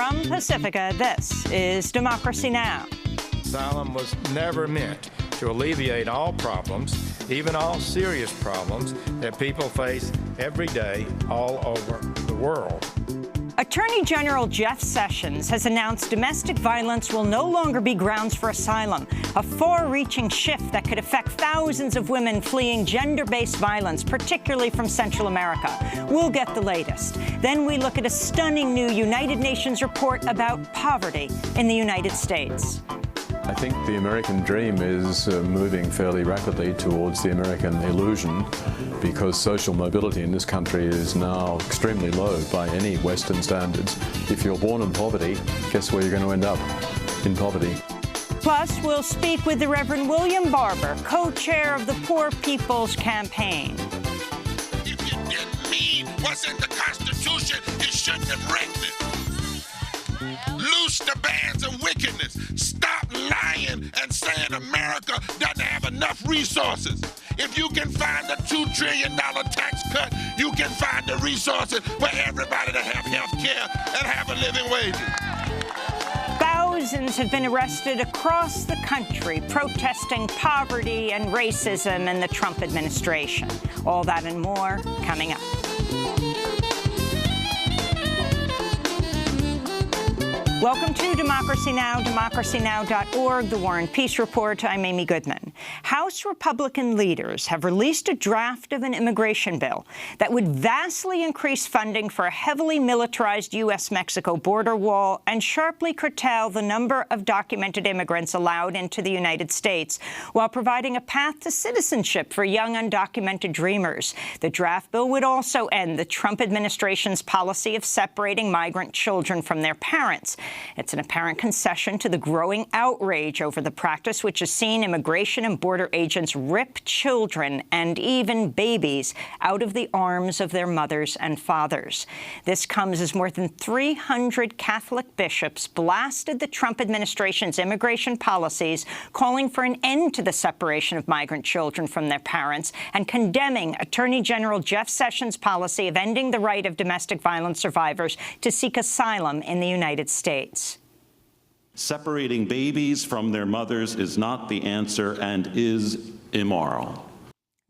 From Pacifica, this is Democracy Now! Asylum was never meant to alleviate all problems, even all serious problems that people face every day all over the world. Attorney General Jeff Sessions has announced domestic violence will no longer be grounds for asylum, a far-reaching shift that could affect thousands of women fleeing gender-based violence, particularly from Central America. We'll get the latest. Then we look at a stunning new United Nations report about poverty in the United States. I think the American dream is moving fairly rapidly towards the American illusion, because social mobility in this country is now extremely low by any Western standards. If you're born in poverty, guess where you're going to end up? In poverty. Plus, we'll speak with the Reverend William Barber, co-chair of the Poor People's Campaign. If you didn't mean what's in the Constitution, you shouldn't have written it. Loose the bands of wickedness. Stop lying and saying America doesn't have enough resources. If you can find a $2 trillion tax cut, you can find the resources for everybody to have health care and have a living wage. Thousands have been arrested across the country protesting poverty and racism in the Trump administration. All that and more coming up. Welcome to Democracy Now!, democracynow.org, The War and Peace Report. I'm Amy Goodman. House Republican leaders have released a draft of an immigration bill that would vastly increase funding for a heavily militarized U.S.-Mexico border wall and sharply curtail the number of documented immigrants allowed into the United States, while providing a path to citizenship for young undocumented dreamers. The draft bill would also end the Trump administration's policy of separating migrant children from their parents. It's an apparent concession to the growing outrage over the practice, which has seen immigration and border agents rip children and even babies out of the arms of their mothers and fathers. This comes as more than 300 Catholic bishops blasted the Trump administration's immigration policies, calling for an end to the separation of migrant children from their parents and condemning Attorney General Jeff Sessions' policy of ending the right of domestic violence survivors to seek asylum in the United States. Separating babies from their mothers is not the answer and is immoral.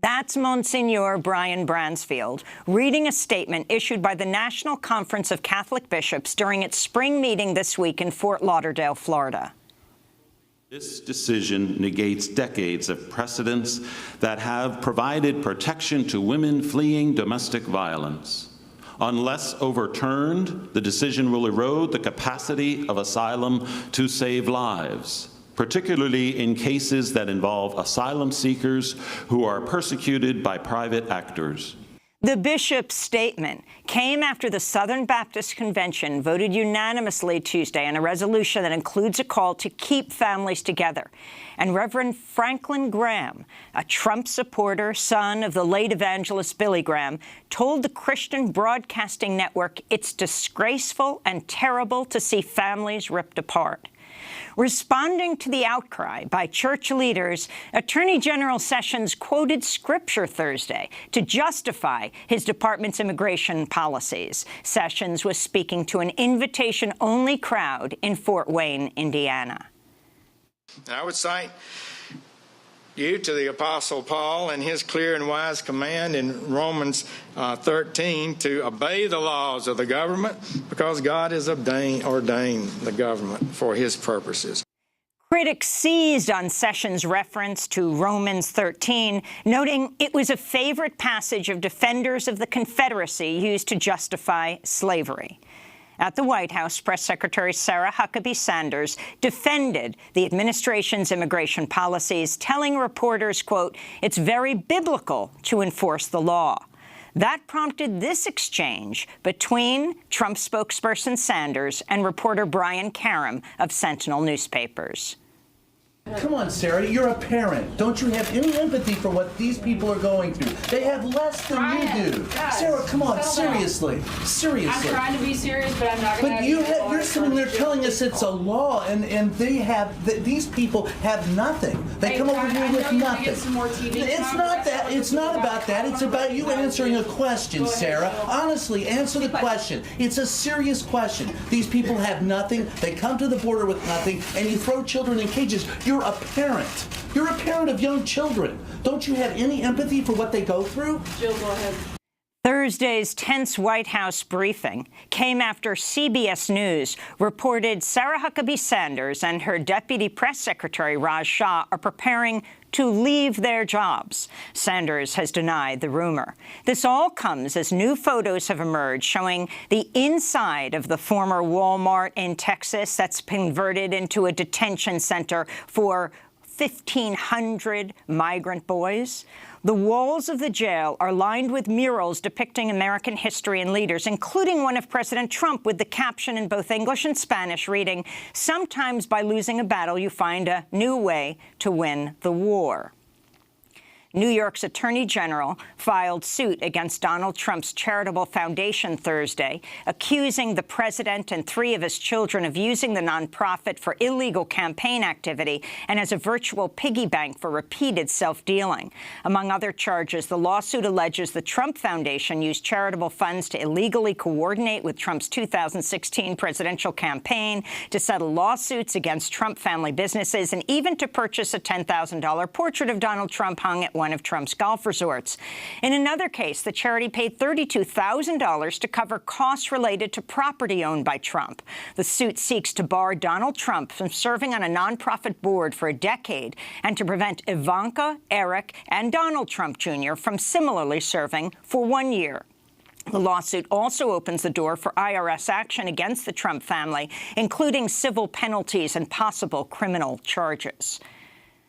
That's Monsignor Brian Bransfield reading a statement issued by the National Conference of Catholic Bishops during its spring meeting this week in Fort Lauderdale, Florida. This decision negates decades of precedents that have provided protection to women fleeing domestic violence. Unless overturned, the decision will erode the capacity of asylum to save lives, particularly in cases that involve asylum seekers who are persecuted by private actors. The bishop's statement came after the Southern Baptist Convention voted unanimously Tuesday on a resolution that includes a call to keep families together. And Reverend Franklin Graham, a Trump supporter, son of the late evangelist Billy Graham, told the Christian Broadcasting Network it's disgraceful and terrible to see families ripped apart. Responding to the outcry by church leaders, Attorney General Sessions quoted Scripture Thursday to justify his department's immigration policies. Sessions was speaking to an invitation-only crowd in Fort Wayne, Indiana. I would cite you to the Apostle Paul and his clear and wise command in Romans 13 to obey the laws of the government, because God has ordained the government for his purposes. Critics seized on Sessions' reference to Romans 13, noting it was a favorite passage of defenders of the Confederacy used to justify slavery. At the White House, Press Secretary Sarah Huckabee Sanders defended the administration's immigration policies, telling reporters, quote, "It's very biblical to enforce the law." That prompted this exchange between Trump spokesperson Sanders and reporter Brian Karem of Sentinel Newspapers. Come on, Sarah, you're a parent. Don't you have any empathy for what these people are going through? They have less than you do. Guys, Sarah, come on, seriously. I'm Seriously. trying to be serious, but I'm not going to. But you're sitting there telling us it's a law, and they have, these people have nothing. They come over here with nothing. Get some more TV It's not that. It's not about that. It's about you answering a question, Sarah. Honestly, answer the question. It's a serious question. These people have nothing. They come to the border with nothing, and you throw children in cages. You're a parent. You're a parent of young children. Don't you have any empathy for what they go through? Jill, go ahead. Thursday's tense White House briefing came after CBS News reported Sarah Huckabee Sanders and her Deputy Press Secretary Raj Shah are preparing to leave their jobs. Sanders has denied the rumor. This all comes as new photos have emerged showing the inside of the former Walmart in Texas that's converted into a detention center for 1,500 migrant boys. The walls of the jail are lined with murals depicting American history and leaders, including one of President Trump with the caption in both English and Spanish reading, "Sometimes by losing a battle, you find a new way to win the war." New York's Attorney General filed suit against Donald Trump's charitable foundation Thursday, accusing the president and 3 of his children of using the nonprofit for illegal campaign activity and as a virtual piggy bank for repeated self-dealing. Among other charges, the lawsuit alleges the Trump Foundation used charitable funds to illegally coordinate with Trump's 2016 presidential campaign, to settle lawsuits against Trump family businesses, and even to purchase a $10,000 portrait of Donald Trump hung at one of Trump's golf resorts. In another case, the charity paid $32,000 to cover costs related to property owned by Trump. The suit seeks to bar Donald Trump from serving on a nonprofit board for a decade and to prevent Ivanka, Eric, and Donald Trump Jr. from similarly serving for 1 year. The lawsuit also opens the door for IRS action against the Trump family, including civil penalties and possible criminal charges.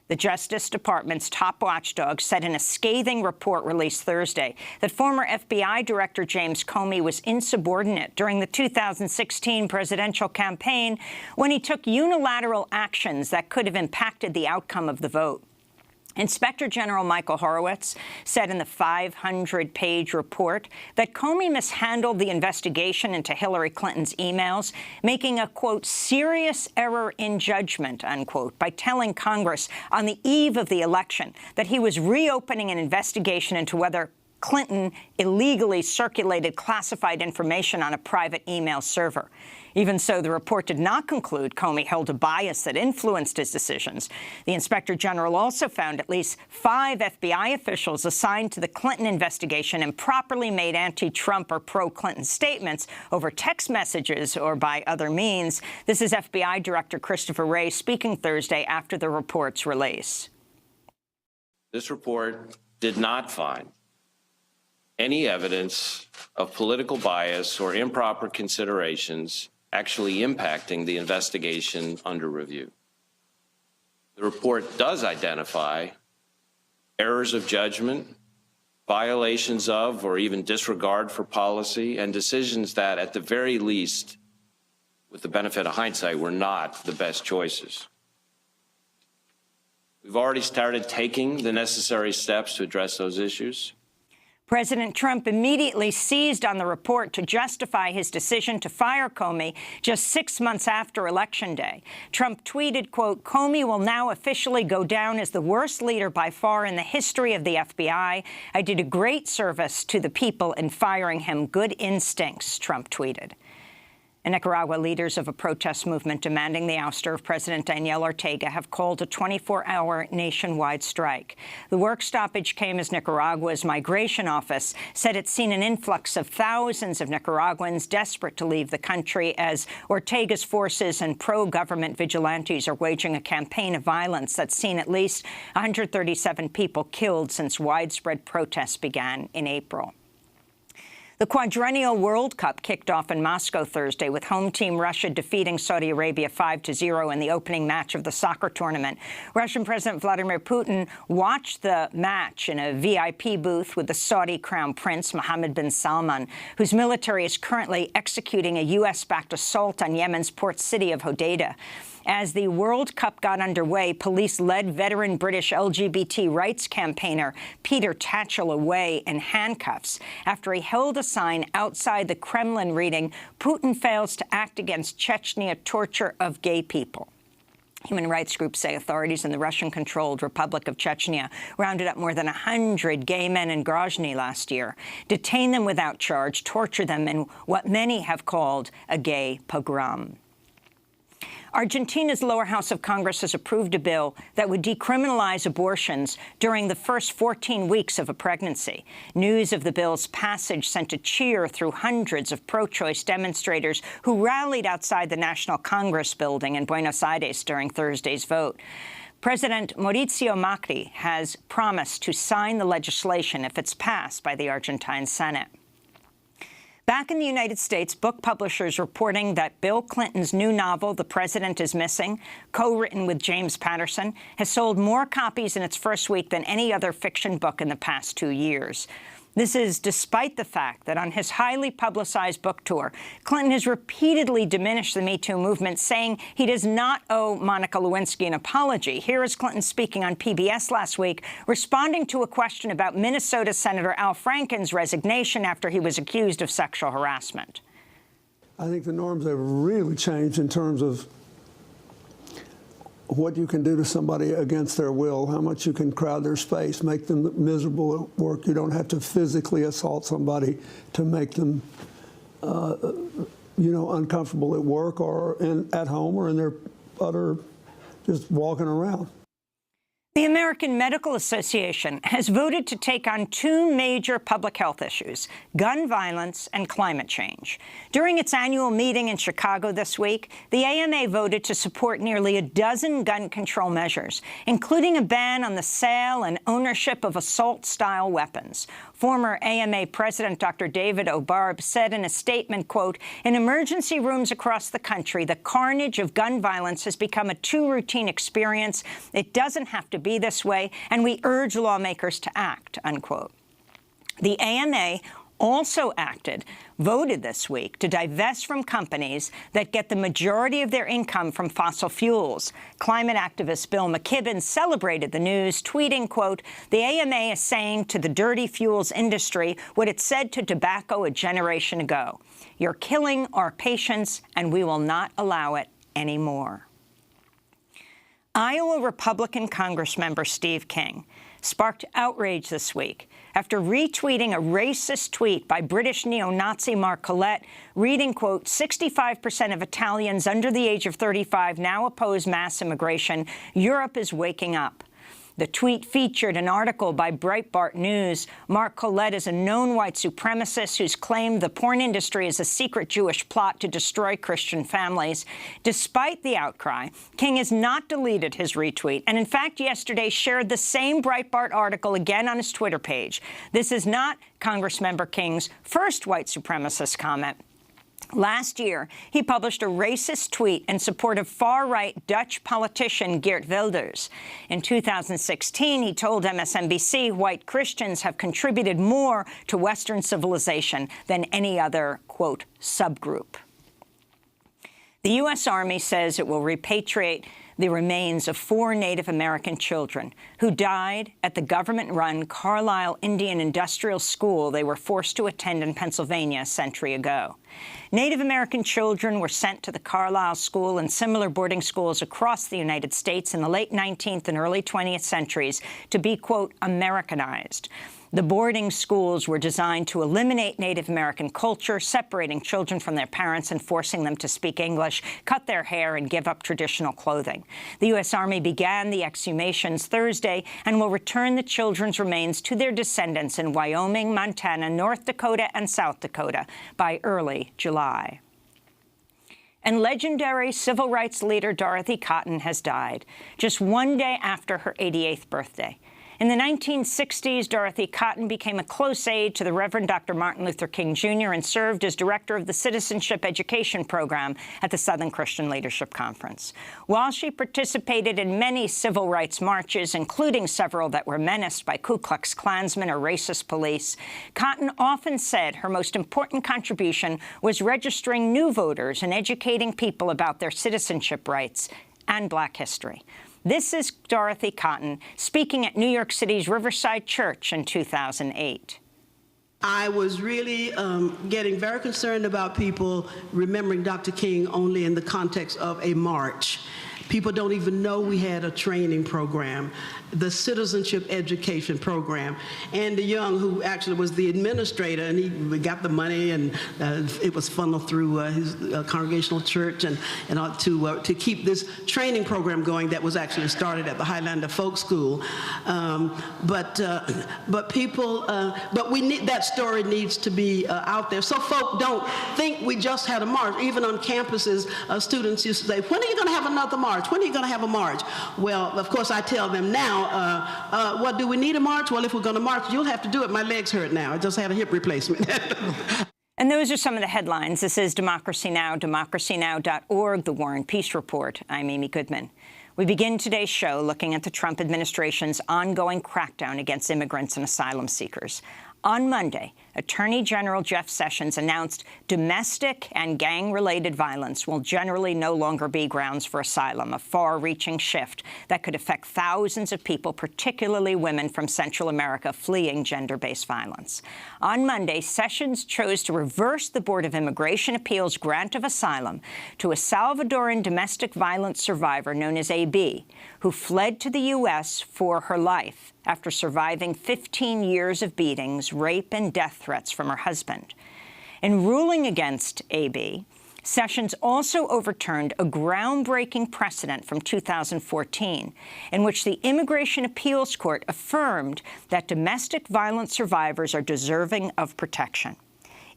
The Justice Department's top watchdog said in a scathing report released Thursday that former FBI Director James Comey was insubordinate during the 2016 presidential campaign when he took unilateral actions that could have impacted the outcome of the vote. Inspector General Michael Horowitz said in the 500-page report that Comey mishandled the investigation into Hillary Clinton's emails, making a, quote, serious error in judgment, unquote, by telling Congress on the eve of the election that he was reopening an investigation into whether Clinton illegally circulated classified information on a private email server. Even so, the report did not conclude Comey held a bias that influenced his decisions. The Inspector General also found at least 5 FBI officials assigned to the Clinton investigation improperly made anti-Trump or pro-Clinton statements over text messages or by other means. This is FBI Director Christopher Wray speaking Thursday after the report's release. This report did not find any evidence of political bias or improper considerations actually impacting the investigation under review. The report does identify errors of judgment, violations of or even disregard for policy, and decisions that, at the very least, with the benefit of hindsight, were not the best choices. We've already started taking the necessary steps to address those issues. President Trump immediately seized on the report to justify his decision to fire Comey just 6 months after Election Day. Trump tweeted, quote, Comey will now officially go down as the worst leader by far in the history of the FBI. I did a great service to the people in firing him. Good instincts, Trump tweeted. In Nicaragua, leaders of a protest movement demanding the ouster of President Daniel Ortega have called a 24-hour nationwide strike. The work stoppage came as Nicaragua's migration office said it's seen an influx of thousands of Nicaraguans desperate to leave the country as Ortega's forces and pro-government vigilantes are waging a campaign of violence that's seen at least 137 people killed since widespread protests began in April. The quadrennial World Cup kicked off in Moscow Thursday with home team Russia defeating Saudi Arabia 5-0 in the opening match of the soccer tournament. Russian President Vladimir Putin watched the match in a VIP booth with the Saudi Crown Prince Mohammed bin Salman, whose military is currently executing a U.S.-backed assault on Yemen's port city of Hodeidah. As the World Cup got underway, police led veteran British LGBT rights campaigner Peter Tatchell away in handcuffs after he held a sign outside the Kremlin reading, "Putin fails to act against Chechnya torture of gay people." Human rights groups say authorities in the Russian-controlled Republic of Chechnya rounded up more than 100 gay men in Grozny last year, detained them without charge, tortured them in what many have called a gay pogrom. Argentina's lower house of Congress has approved a bill that would decriminalize abortions during the first 14 weeks of a pregnancy. News of the bill's passage sent a cheer through hundreds of pro-choice demonstrators who rallied outside the National Congress building in Buenos Aires during Thursday's vote. President Mauricio Macri has promised to sign the legislation if it's passed by the Argentine Senate. Back in the United States, book publishers reporting that Bill Clinton's new novel, The President is Missing, co-written with James Patterson, has sold more copies in its first week than any other fiction book in the past 2 years. This is despite the fact that on his highly publicized book tour, Clinton has repeatedly diminished the Me Too movement, saying he does not owe Monica Lewinsky an apology. Here is Clinton speaking on PBS last week, responding to a question about Minnesota Senator Al Franken's resignation after he was accused of sexual harassment. I think the norms have really changed in terms of what you can do to somebody against their will, how much you can crowd their space, make them miserable at work. You don't have to physically assault somebody to make them, uncomfortable at work or at home or in their just walking around. The American Medical Association has voted to take on two major public health issues, gun violence and climate change. During its annual meeting in Chicago this week, the AMA voted to support nearly a dozen gun control measures, including a ban on the sale and ownership of assault-style weapons. Former AMA President Dr. David O'Barb said in a statement, quote, "In emergency rooms across the country, the carnage of gun violence has become a too routine experience. It doesn't have to be this way, and we urge lawmakers to act," unquote. The AMA also voted this week to divest from companies that get the majority of their income from fossil fuels. Climate activist Bill McKibben celebrated the news, tweeting, quote, "The AMA is saying to the dirty fuels industry what it said to tobacco a generation ago. You're killing our patients, and we will not allow it anymore." Iowa Republican Congressmember Steve King sparked outrage this week after retweeting a racist tweet by British neo-Nazi Mark Collette, reading, quote, "65% of Italians under the age of 35 now oppose mass immigration. Europe is waking up." The tweet featured an article by Breitbart News. Mark Collette is a known white supremacist who's claimed the porn industry is a secret Jewish plot to destroy Christian families. Despite the outcry, King has not deleted his retweet, and in fact yesterday shared the same Breitbart article again on his Twitter page. This is not Congressmember King's first white supremacist comment. Last year, he published a racist tweet in support of far-right Dutch politician Geert Wilders. In 2016, he told MSNBC white Christians have contributed more to Western civilization than any other, quote, subgroup. The U.S. Army says it will repatriate the remains of 4 Native American children who died at the government-run Carlisle Indian Industrial School they were forced to attend in Pennsylvania a century ago. Native American children were sent to the Carlisle School and similar boarding schools across the United States in the late 19th and early 20th centuries to be, quote, Americanized. The boarding schools were designed to eliminate Native American culture, separating children from their parents and forcing them to speak English, cut their hair, and give up traditional clothing. The U.S. Army began the exhumations Thursday and will return the children's remains to their descendants in Wyoming, Montana, North Dakota, and South Dakota by early July. And legendary civil rights leader Dorothy Cotton has died, just one day after her 88th birthday. In the 1960s, Dorothy Cotton became a close aide to the Reverend Dr. Martin Luther King Jr. and served as director of the Citizenship Education Program at the Southern Christian Leadership Conference. While she participated in many civil rights marches, including several that were menaced by Ku Klux Klansmen or racist police, Cotton often said her most important contribution was registering new voters and educating people about their citizenship rights and Black history. This is Dorothy Cotton speaking at New York City's Riverside Church in 2008. I was really getting very concerned about people remembering Dr. King only in the context of a march. People don't even know we had a training program, the citizenship education program. Andy Young, who actually was the administrator, and we got the money, and it was funneled through his congregational church, and to keep this training program going that was actually started at the Highlander Folk School. But we need, that story needs to be out there, so folk don't think we just had a march. Even on campuses, students used to say, "When are you going to have another march? When are you going to have a march?" Well, of course, I tell them now, what, do we need a march? Well, if we're going to march, you'll have to do it. My legs hurt now. I just had a hip replacement. And those are some of the headlines. This is Democracy Now!, democracynow.org, The War and Peace Report. I'm Amy Goodman. We begin today's show looking at the Trump administration's ongoing crackdown against immigrants and asylum seekers. On Monday, Attorney General Jeff Sessions announced domestic and gang-related violence will generally no longer be grounds for asylum, a far-reaching shift that could affect thousands of people, particularly women from Central America fleeing gender-based violence. On Monday, Sessions chose to reverse the Board of Immigration Appeals' grant of asylum to a Salvadoran domestic violence survivor known as AB, who fled to the U.S. for her life after surviving 15 years of beatings, rape, and death threats from her husband. In ruling against AB, Sessions also overturned a groundbreaking precedent from 2014 in which the Immigration Appeals Court affirmed that domestic violence survivors are deserving of protection.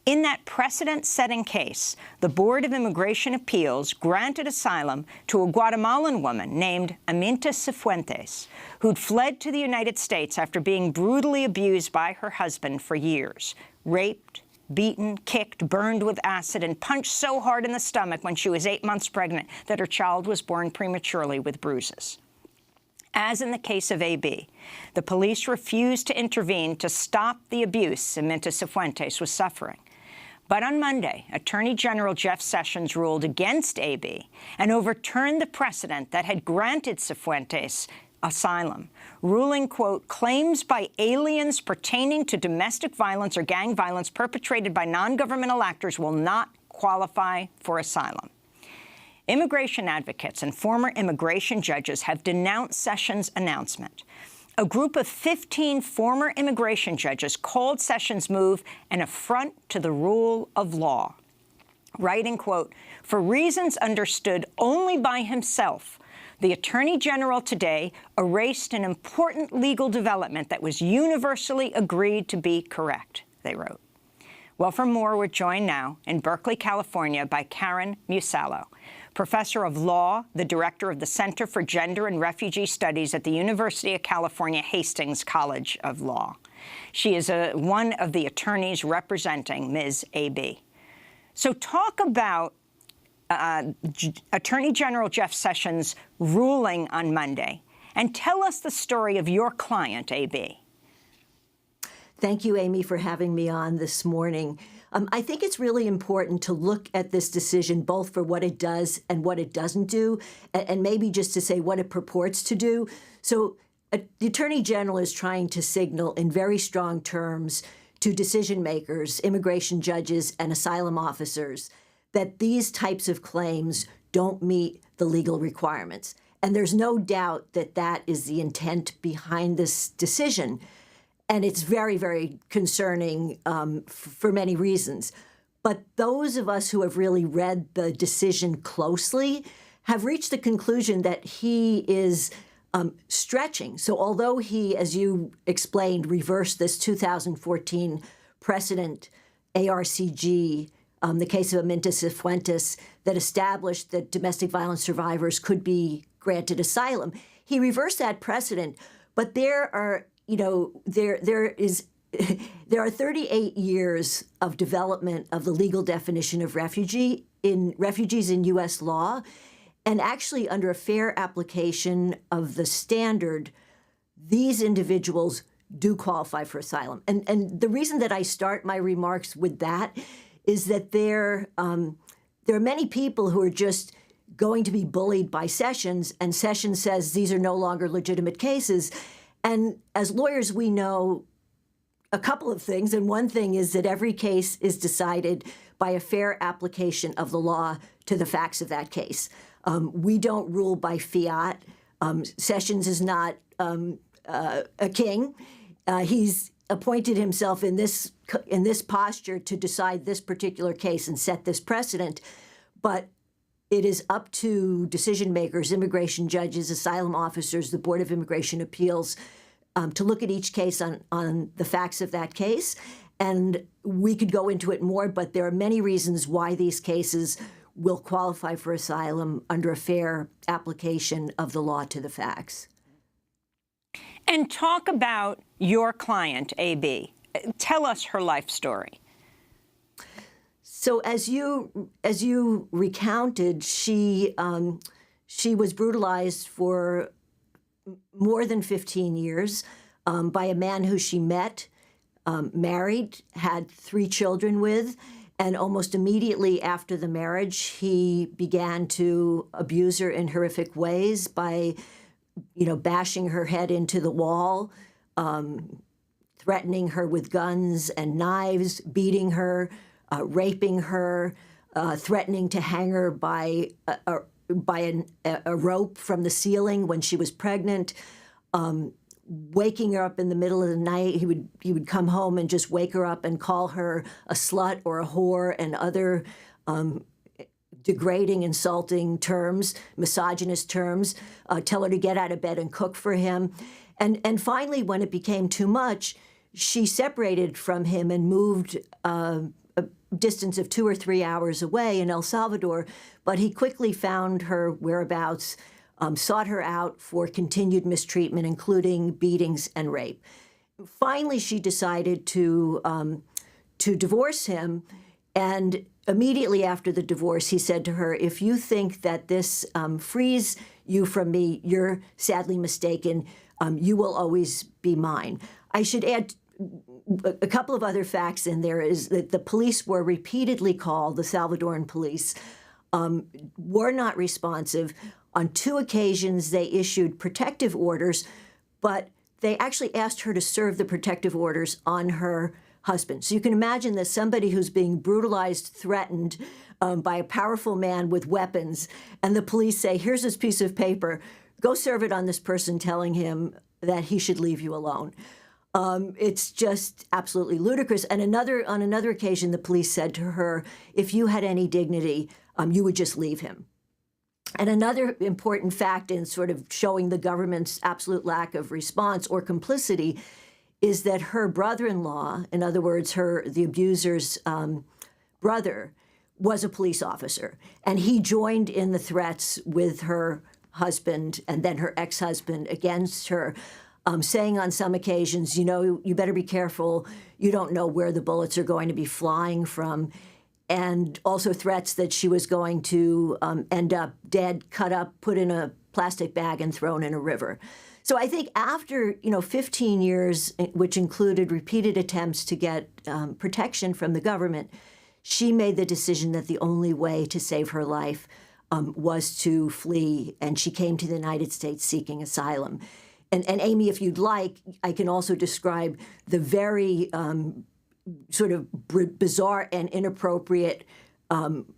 In that precedent-setting case, the Board of Immigration Appeals granted asylum to a Guatemalan woman named Aminta Cifuentes, who'd fled to the United States after being brutally abused by her husband for years, raped, beaten, kicked, burned with acid, and punched so hard in the stomach when she was 8 months pregnant that her child was born prematurely with bruises. As in the case of AB, the police refused to intervene to stop the abuse Aminta Cifuentes was suffering. But on Monday, Attorney General Jeff Sessions ruled against AB and overturned the precedent that had granted Cifuentes asylum, ruling, quote, claims by aliens pertaining to domestic violence or gang violence perpetrated by non-governmental actors will not qualify for asylum. Immigration advocates and former immigration judges have denounced Sessions' announcement. A group of 15 former immigration judges called Sessions' move an affront to the rule of law, writing, quote, for reasons understood only by himself, the Attorney General today erased an important legal development that was universally agreed to be correct, they wrote. Well, for more, we're joined now in Berkeley, California, by Karen Musallo, professor of law, the director of the Center for Gender and Refugee Studies at the University of California Hastings College of Law. She is one of the attorneys representing Ms. AB. So talk about Attorney General Jeff Sessions' ruling on Monday, and tell us the story of your client, AB. Thank you, Amy, for having me on this morning. I think it's really important to look at this decision both for what it does and what it doesn't do, and maybe just to say what it purports to do. So the Attorney General is trying to signal in very strong terms to decision makers, immigration judges, and asylum officers that these types of claims don't meet the legal requirements. And there's no doubt that that is the intent behind this decision. And it's very, very concerning for many reasons. But those of us who have really read the decision closely have reached the conclusion that he is stretching. So although he, as you explained, reversed this 2014 precedent, ARCG, the case of Aminta Cifuentes, that established that domestic violence survivors could be granted asylum, he reversed that precedent. But there are there are 38 years of development of the legal definition of refugees in U.S. law, and actually under a fair application of the standard, these individuals do qualify for asylum. And the reason that I start my remarks with that is that there are many people who are just going to be bullied by Sessions, and Sessions says these are no longer legitimate cases. And as lawyers, we know a couple of things, and one thing is that every case is decided by a fair application of the law to the facts of that case. We don't rule by fiat. Sessions is not a king. He's appointed himself in this posture to decide this particular case and set this precedent, but it is up to decision makers, immigration judges, asylum officers, the Board of Immigration Appeals, to look at each case on the facts of that case. And we could go into it more, but there are many reasons why these cases will qualify for asylum under a fair application of the law to the facts. And talk about your client, A.B. Tell us her life story. So as you recounted, she was brutalized for more than 15 years by a man who she met, married, had 3 children with, and almost immediately after the marriage, he began to abuse her in horrific ways by, bashing her head into the wall, threatening her with guns and knives, beating her, raping her, threatening to hang her by a rope from the ceiling when she was pregnant, waking her up in the middle of the night. He would come home and just wake her up and call her a slut or a whore and other degrading, insulting terms, misogynist terms, tell her to get out of bed and cook for him. And finally, when it became too much, she separated from him and moved a distance of 2 or 3 hours away in El Salvador. But he quickly found her whereabouts, sought her out for continued mistreatment, including beatings and rape. Finally, she decided to divorce him, and immediately after the divorce, he said to her, "If you think that this frees you from me, you're sadly mistaken. You will always be mine." I should add a couple of other facts in there is that the police were repeatedly called, the Salvadoran police, were not responsive. On 2 occasions, they issued protective orders, but they actually asked her to serve the protective orders on her husband. So you can imagine that somebody who's being brutalized, threatened by a powerful man with weapons, and the police say, "Here's this piece of paper, go serve it on this person," telling him that he should leave you alone. It's just absolutely ludicrous. And on another occasion, the police said to her, "If you had any dignity, you would just leave him." And another important fact in sort of showing the government's absolute lack of response or complicity is that her brother-in-law, in other words, the abuser's brother, was a police officer. And he joined in the threats with her husband and then her ex-husband against her, saying on some occasions, you better be careful. You don't know where the bullets are going to be flying from. And also threats that she was going to end up dead, cut up, put in a plastic bag and thrown in a river. So I think after, 15 years, which included repeated attempts to get protection from the government, she made the decision that the only way to save her life was to flee, and she came to the United States seeking asylum. And Amy, if you'd like, I can also describe the very sort of bizarre and inappropriate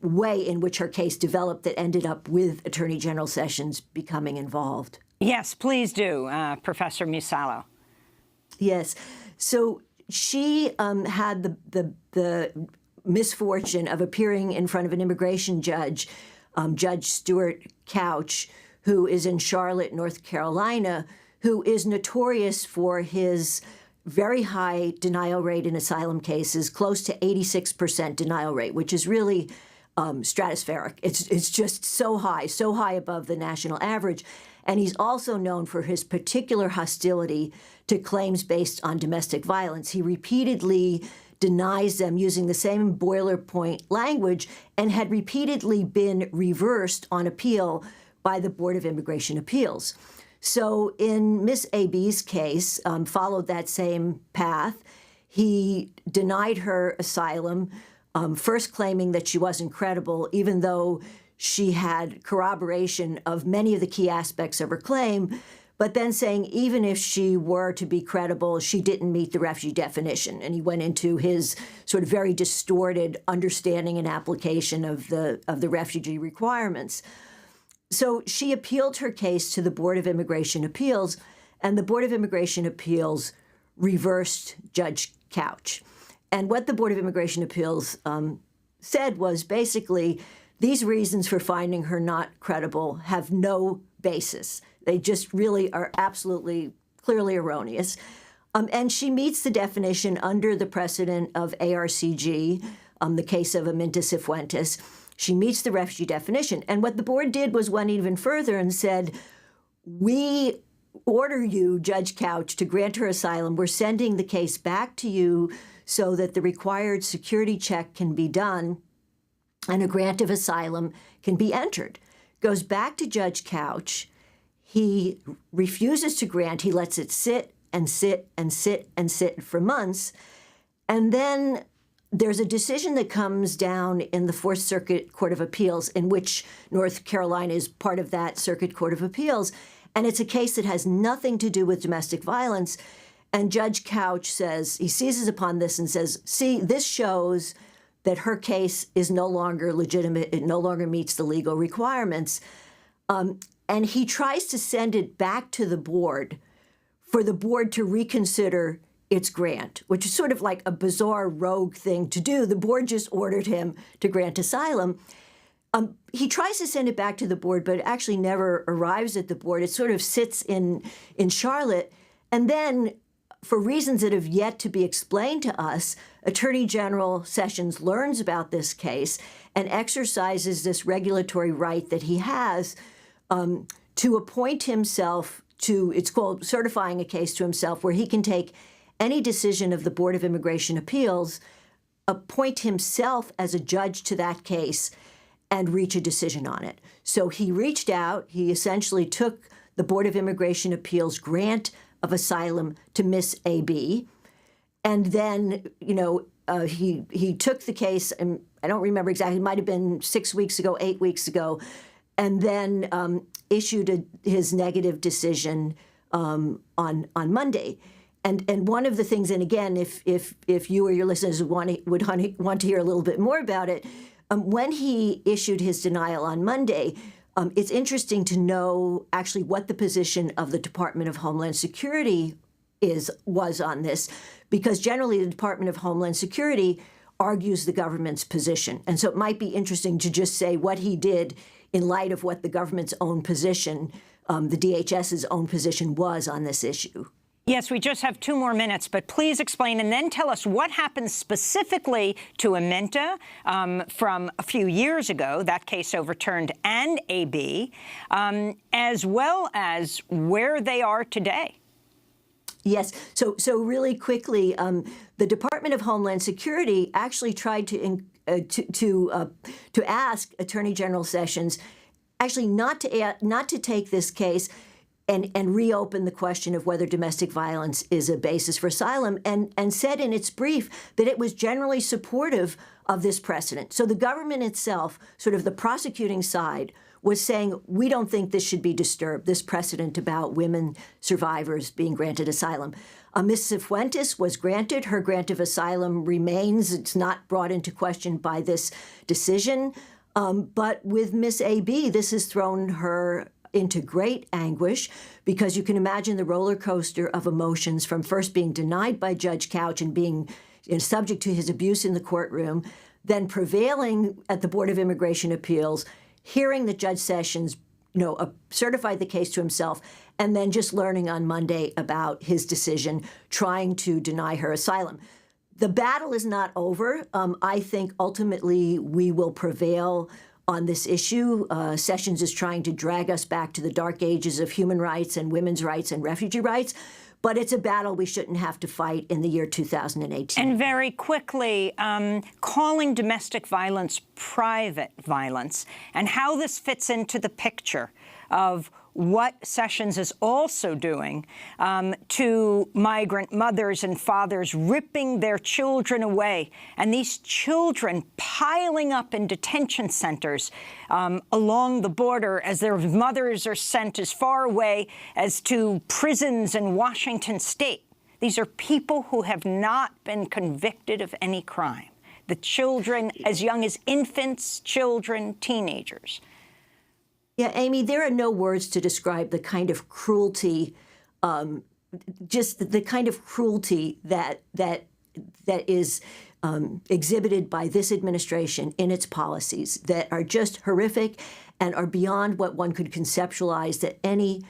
way in which her case developed that ended up with Attorney General Sessions becoming involved. Yes, please do, Professor Musalo. Yes. So she had the misfortune of appearing in front of an immigration judge, Judge Stuart Couch, who is in Charlotte, North Carolina, who is notorious for his very high denial rate in asylum cases, close to 86% denial rate, which is really stratospheric. It's just so high above the national average. And he's also known for his particular hostility to claims based on domestic violence. He repeatedly denies them using the same boilerplate language and had repeatedly been reversed on appeal by the Board of Immigration Appeals. So in Miss A.B.'s case, followed that same path. He denied her asylum, first claiming that she wasn't credible, even though she had corroboration of many of the key aspects of her claim, but then saying even if she were to be credible, she didn't meet the refugee definition. And he went into his sort of very distorted understanding and application of the refugee requirements. So she appealed her case to the Board of Immigration Appeals, and the Board of Immigration Appeals reversed Judge Couch. And what the Board of Immigration Appeals said was basically these reasons for finding her not credible have no basis. They just really are absolutely clearly erroneous. And she meets the definition under the precedent of ARCG, the case of Aminta Cifuentes. She meets the refugee definition. And what the board did was went even further and said, we order you, Judge Couch, to grant her asylum. We're sending the case back to you so that the required security check can be done and a grant of asylum can be entered. Goes back to Judge Couch. He refuses to grant. He lets it sit and sit and sit and sit for months. And then there's a decision that comes down in the Fourth Circuit Court of Appeals, in which North Carolina is part of that Circuit Court of Appeals. And it's a case that has nothing to do with domestic violence. And Judge Couch says, he seizes upon this and says, see, this shows that her case is no longer legitimate. It no longer meets the legal requirements. And he tries to send it back to the board for the board to reconsider its grant, which is sort of like a bizarre rogue thing to do. The board just ordered him to grant asylum. He tries to send it back to the board, but it actually never arrives at the board. It sort of sits in Charlotte. And then, for reasons that have yet to be explained to us, Attorney General Sessions learns about this case and exercises this regulatory right that he has to appoint himself to, it's called certifying a case to himself, where he can take any decision of the Board of Immigration Appeals, appoint himself as a judge to that case, and reach a decision on it. So he reached out. He essentially took the Board of Immigration Appeals grant of asylum to Miss A.B. And then, he took the case, and I don't remember exactly, it might have been 6 weeks ago, 8 weeks ago, and then issued his negative decision on Monday. And one of the things, and again, if you or your listeners would want to hear a little bit more about it, when he issued his denial on Monday, it's interesting to know actually what the position of the Department of Homeland Security was on this, because generally the Department of Homeland Security argues the government's position. And so it might be interesting to just say what he did in light of what the government's own position, the DHS's own position was on this issue. Yes, we just have 2 more minutes, but please explain and then tell us what happened specifically to Aminta from a few years ago, that case overturned, and AB, as well as where they are today. Yes. So really quickly, the Department of Homeland Security actually tried to ask Attorney General Sessions actually not to take this case and reopen the question of whether domestic violence is a basis for asylum, and said in its brief that it was generally supportive of this precedent. So the government itself, sort of the prosecuting side, was saying, we don't think this should be disturbed, this precedent about women survivors being granted asylum. Ms. Cifuentes was granted. Her grant of asylum remains. It's not brought into question by this decision. But with Ms. A.B., this has thrown her into great anguish, because you can imagine the roller coaster of emotions from first being denied by Judge Couch and being subject to his abuse in the courtroom, then prevailing at the Board of Immigration Appeals, hearing that Judge Sessions, certified the case to himself, and then just learning on Monday about his decision, trying to deny her asylum. The battle is not over. I think ultimately we will prevail on this issue. Sessions is trying to drag us back to the dark ages of human rights and women's rights and refugee rights. But it's a battle we shouldn't have to fight in the year 2018. And very quickly, calling domestic violence private violence, and how this fits into the picture of what Sessions is also doing to migrant mothers and fathers, ripping their children away, and these children piling up in detention centers along the border as their mothers are sent as far away as to prisons in Washington state. These are people who have not been convicted of any crime. The children as young as infants, children, teenagers. Yeah, Amy, there are no words to describe the kind of cruelty, just the kind of cruelty that is exhibited by this administration in its policies that are just horrific and are beyond what one could conceptualize that any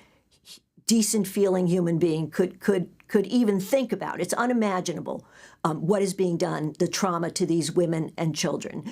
decent-feeling human being could even think about. It's unimaginable what is being done, the trauma to these women and children.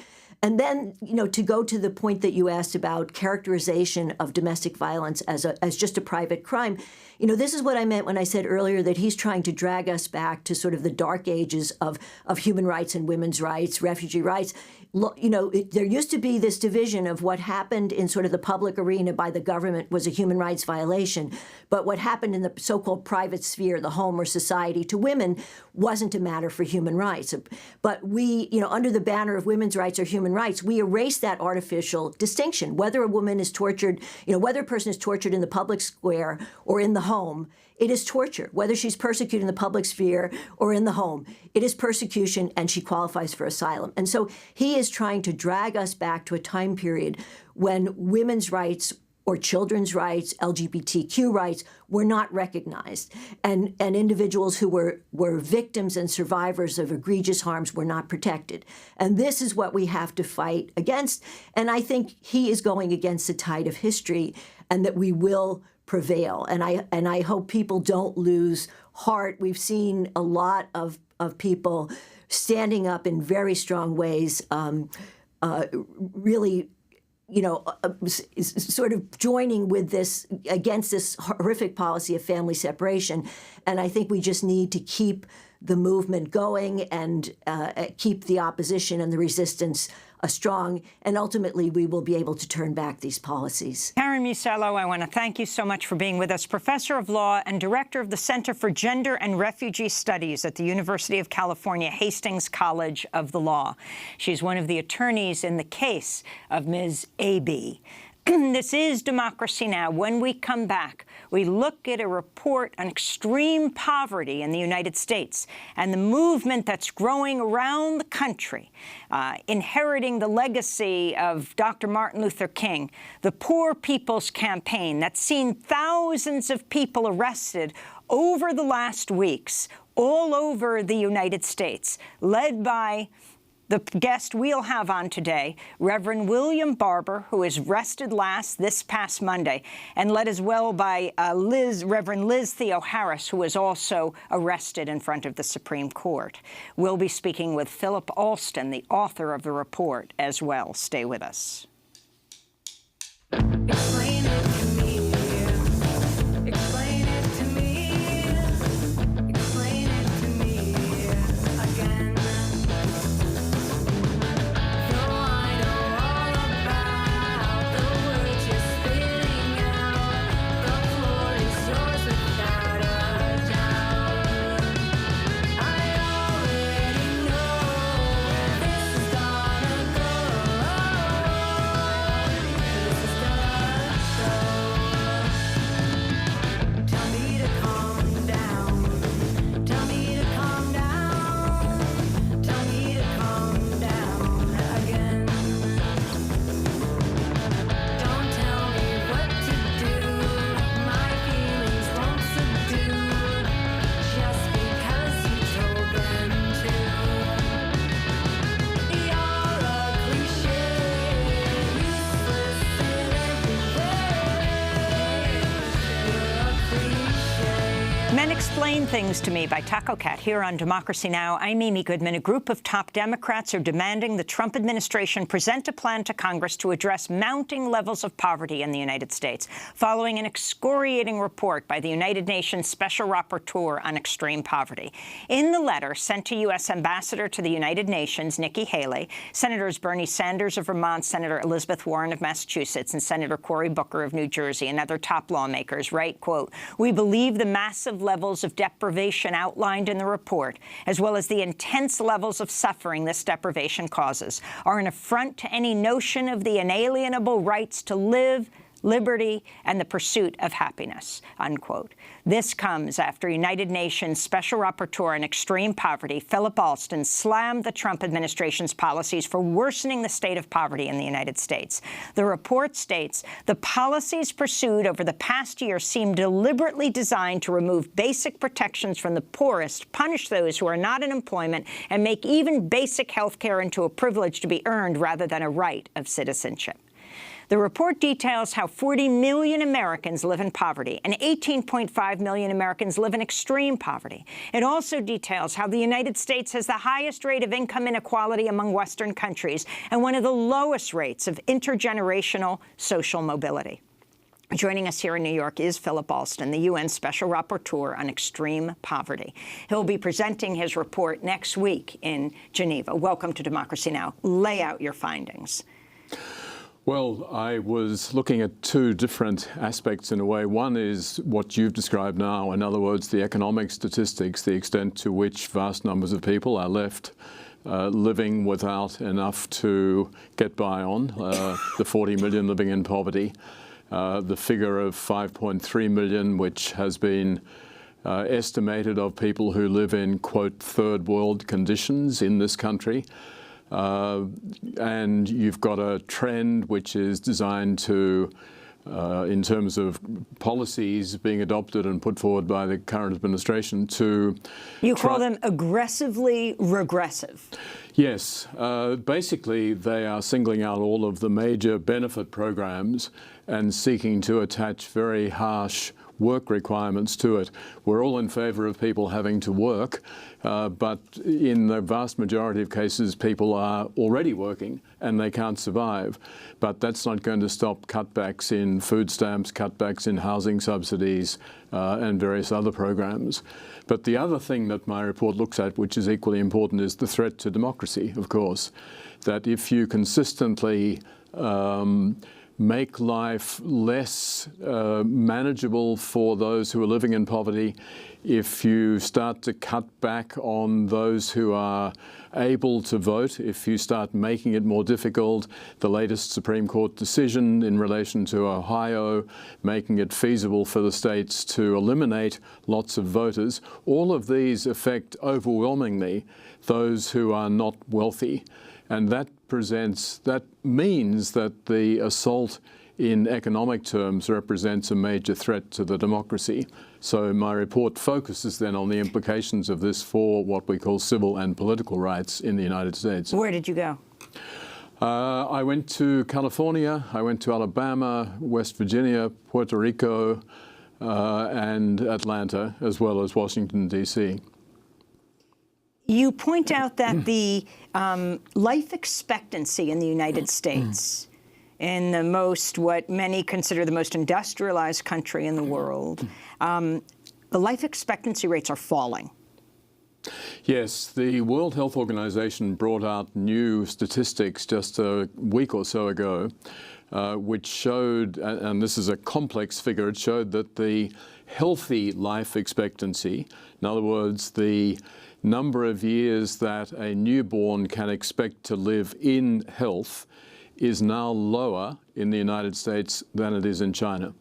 And then, to go to the point that you asked about characterization of domestic violence as just a private crime, this is what I meant when I said earlier that he's trying to drag us back to sort of the dark ages of human rights and women's rights, refugee rights. There used to be this division of what happened in sort of the public arena by the government was a human rights violation, but what happened in the so-called private sphere, the home or society, to women wasn't a matter for human rights. But we, under the banner of women's rights or human rights, we erase that artificial distinction. Whether a woman is tortured, whether a person is tortured in the public square or in the home, it is torture. Whether she's persecuted in the public sphere or in the home, it is persecution, and she qualifies for asylum. And so he is trying to drag us back to a time period when women's rights or children's rights, LGBTQ rights, were not recognized. And individuals who were victims and survivors of egregious harms were not protected. And this is what we have to fight against. And I think he is going against the tide of history, and that we will prevail. And I hope people don't lose heart. We've seen a lot of people standing up in very strong ways, really, sort of joining with this, against this horrific policy of family separation. And I think we just need to keep the movement going and keep the opposition and the resistance strong, and ultimately we will be able to turn back these policies. Karen Musello, I want to thank you so much for being with us. Professor of Law and Director of the Center for Gender and Refugee Studies at the University of California, Hastings College of the Law. She's one of the attorneys in the case of Ms. A.B. This is Democracy Now! When we come back, we look at a report on extreme poverty in the United States and the movement that's growing around the country, inheriting the legacy of Dr. Martin Luther King, the Poor People's Campaign that's seen thousands of people arrested over the last weeks all over the United States, led by the guest we'll have on today, Reverend William Barber, who was arrested this past Monday, and led as well by Reverend Liz Theo-Harris, who was also arrested in front of the Supreme Court. We'll be speaking with Philip Alston, the author of the report, as well. Stay with us. Explain it to me. Explain it to me. Explain it to me again. Though I know all about the words you're spitting out, the floor is yours without a doubt. I already know where this is gonna go. This is Men Explain Things to Me by Taco Cat here on Democracy Now! I'm Amy Goodman. A group of top Democrats are demanding the Trump administration present a plan to Congress to address mounting levels of poverty in the United States, following an excoriating report by the United Nations Special Rapporteur on Extreme Poverty. In the letter sent to U.S. Ambassador to the United Nations, Nikki Haley, Senators Bernie Sanders of Vermont, Senator Elizabeth Warren of Massachusetts, and Senator Cory Booker of New Jersey, and other top lawmakers write, quote, "We believe the massive levels of deprivation outlined in the report, as well as the intense levels of suffering this deprivation causes, are an affront to any notion of the inalienable rights to live, liberty, and the pursuit of happiness," unquote. This comes after United Nations Special Rapporteur on Extreme Poverty, Philip Alston, slammed the Trump administration's policies for worsening the state of poverty in the United States. The report states, "The policies pursued over the past year seem deliberately designed to remove basic protections from the poorest, punish those who are not in employment, and make even basic health care into a privilege to be earned rather than a right of citizenship." The report details how 40 million Americans live in poverty and 18.5 million Americans live in extreme poverty. It also details how the United States has the highest rate of income inequality among Western countries and one of the lowest rates of intergenerational social mobility. Joining us here in New York is Philip Alston, the UN Special Rapporteur on Extreme Poverty. He'll be presenting his report next week in Geneva. Welcome to Democracy Now! Lay out your findings. Well, I was looking at two different aspects in a way. One is what you've described now, in other words, the economic statistics, the extent to which vast numbers of people are left living without enough to get by on, the 40 million living in poverty, the figure of 5.3 million, which has been estimated of people who live in, quote, third world conditions in this country. And you've got a trend which is designed to, in terms of policies being adopted and put forward by the current administration, to... You call them aggressively regressive. Yes. Basically, they are singling out all of the major benefit programs and seeking to attach very harsh work requirements to it. We're all in favor of people having to work, but in the vast majority of cases, people are already working and they can't survive. But that's not going to stop cutbacks in food stamps, cutbacks in housing subsidies, and various other programs. But the other thing that my report looks at, which is equally important, is the threat to democracy, of course. That if you consistently make life less manageable for those who are living in poverty, if you start to cut back on those who are able to vote, if you start making it more difficult, the latest Supreme Court decision in relation to Ohio, making it feasible for the states to eliminate lots of voters, all of these affect overwhelmingly those who are not wealthy. And that means that the assault in economic terms represents a major threat to the democracy. So my report focuses then on the implications of this for what we call civil and political rights in the United States. Where did you go? I went to California, I went to Alabama, West Virginia, Puerto Rico, and Atlanta, as well as Washington, D.C. You point out that the life expectancy in the United States, in the most, what many consider the most industrialized country in the world, the life expectancy rates are falling. Yes, the World Health Organization brought out new statistics just a week or so ago, which showed, and this is a complex figure, it showed that the healthy life expectancy, in other words, the number of years that a newborn can expect to live in health, is now lower in the United States than it is in China.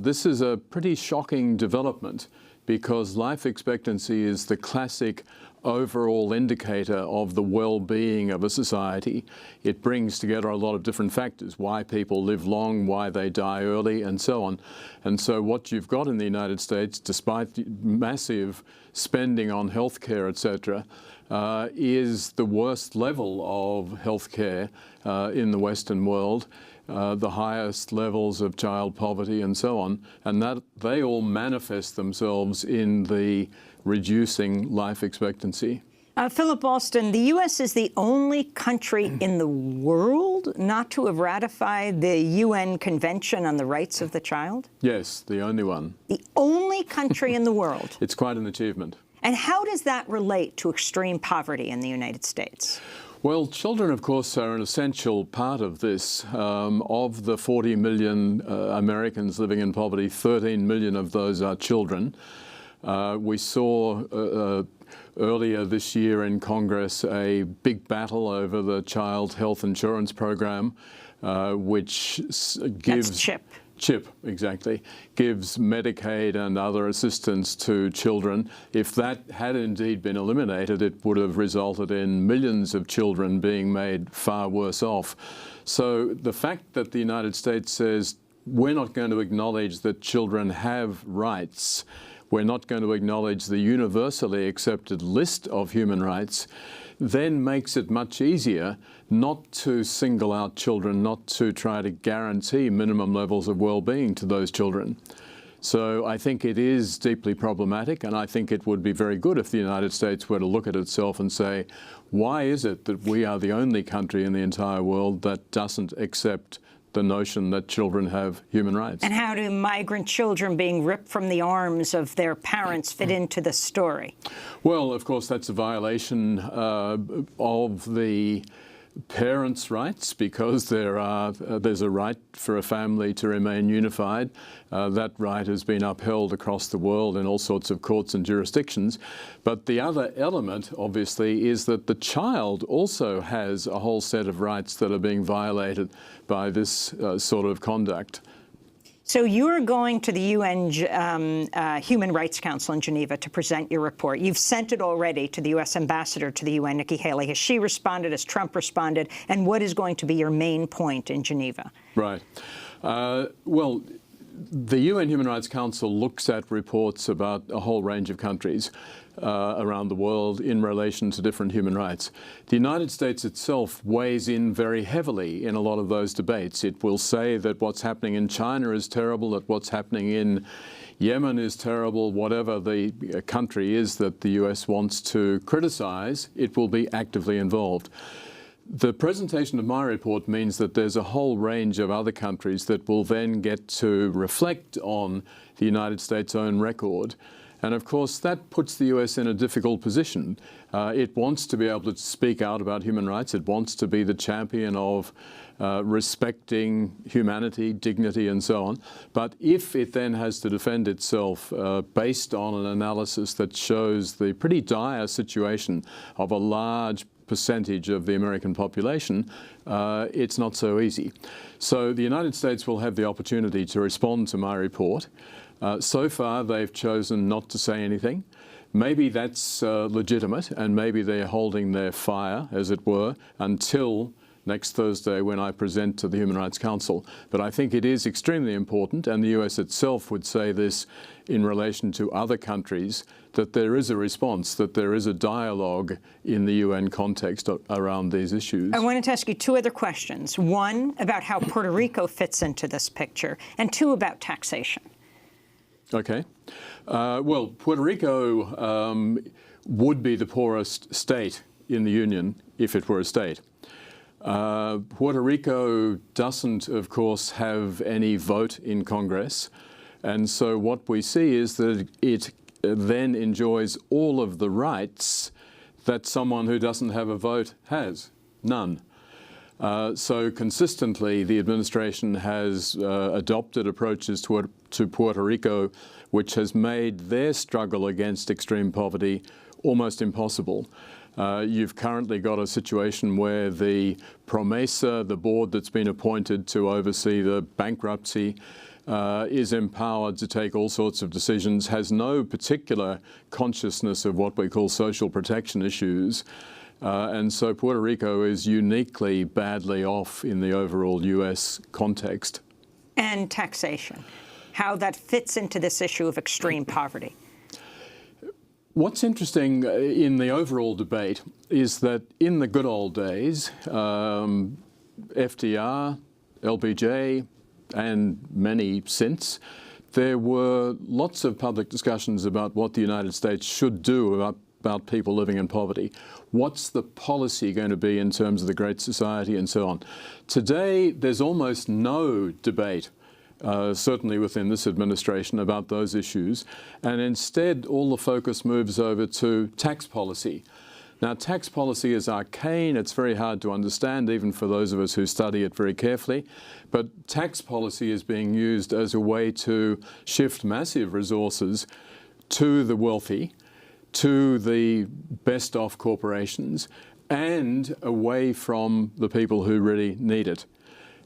This is a pretty shocking development because life expectancy is the classic overall indicator of the well-being of a society. It brings together a lot of different factors, why people live long, why they die early, and so on. And so what you've got in the United States, despite the massive spending on healthcare, etc., is the worst level of healthcare in the Western world. the highest levels of child poverty and so on, and that they all manifest themselves in the reducing life expectancy. Philip Alston, the U.S. is the only country in the world not to have ratified the UN Convention on the Rights of the Child? Yes, the only one. The only country in the world. It's quite an achievement. And how does that relate to extreme poverty in the United States? Well, children, of course, are an essential part of this. Of the 40 million Americans living in poverty, 13 million of those are children. We saw earlier this year in Congress a big battle over the Child Health Insurance Program, which gives... That's CHIP. CHIP, exactly, gives Medicaid and other assistance to children. If that had indeed been eliminated, it would have resulted in millions of children being made far worse off. So the fact that the United States says we're not going to acknowledge that children have rights, we're not going to acknowledge the universally accepted list of human rights, then makes it much easier not to single out children, not to try to guarantee minimum levels of well-being to those children. So I think it is deeply problematic, and I think it would be very good if the United States were to look at itself and say, why is it that we are the only country in the entire world that doesn't accept the notion that children have human rights? And how do migrant children being ripped from the arms of their parents fit into the story? Well, of course, that's a violation of the parents' rights, because there's a right for a family to remain unified. That right has been upheld across the world in all sorts of courts and jurisdictions. But the other element, obviously, is that the child also has a whole set of rights that are being violated by this sort of conduct. So you're going to the UN Human Rights Council in Geneva to present your report. You've sent it already to the U.S. ambassador to the UN, Nikki Haley. Has she responded? Has Trump responded? And what is going to be your main point in Geneva? Right. Well, the UN Human Rights Council looks at reports about a whole range of countries around the world in relation to different human rights. The United States itself weighs in very heavily in a lot of those debates. It will say that what's happening in China is terrible, that what's happening in Yemen is terrible. Whatever the country is that the US wants to criticize, it will be actively involved. The presentation of my report means that there's a whole range of other countries that will then get to reflect on the United States' own record. And of course, that puts the US in a difficult position. It wants to be able to speak out about human rights. It wants to be the champion of respecting humanity, dignity, and so on. But if it then has to defend itself based on an analysis that shows the pretty dire situation of a large percentage of the American population, it's not so easy. So the United States will have the opportunity to respond to my report. So far, they've chosen not to say anything. Maybe that's legitimate, and maybe they're holding their fire, as it were, until next Thursday when I present to the Human Rights Council. But I think it is extremely important, and the US itself would say this in relation to other countries, that there is a response, that there is a dialogue in the UN context around these issues. I wanted to ask you two other questions. One, about how Puerto Rico fits into this picture, and two, about taxation. Okay. Well, Puerto Rico would be the poorest state in the Union if it were a state. Puerto Rico doesn't, of course, have any vote in Congress. And so what we see is that it then enjoys all of the rights that someone who doesn't have a vote has. None. So consistently, the administration has adopted approaches to Puerto Rico, which has made their struggle against extreme poverty almost impossible. You've currently got a situation where the PROMESA, the board that's been appointed to oversee the bankruptcy, is empowered to take all sorts of decisions, has no particular consciousness of what we call social protection issues. And so Puerto Rico is uniquely badly off in the overall US context. And taxation, how that fits into this issue of extreme poverty. What's interesting in the overall debate is that in the good old days, FDR, LBJ and many since, there were lots of public discussions about what the United States should do about people living in poverty. What's the policy going to be in terms of the Great Society and so on? Today, there's almost no debate, certainly within this administration, about those issues. And instead, all the focus moves over to tax policy. Now, tax policy is arcane. It's very hard to understand, even for those of us who study it very carefully. But tax policy is being used as a way to shift massive resources to the wealthy, to the best-off corporations, and away from the people who really need it.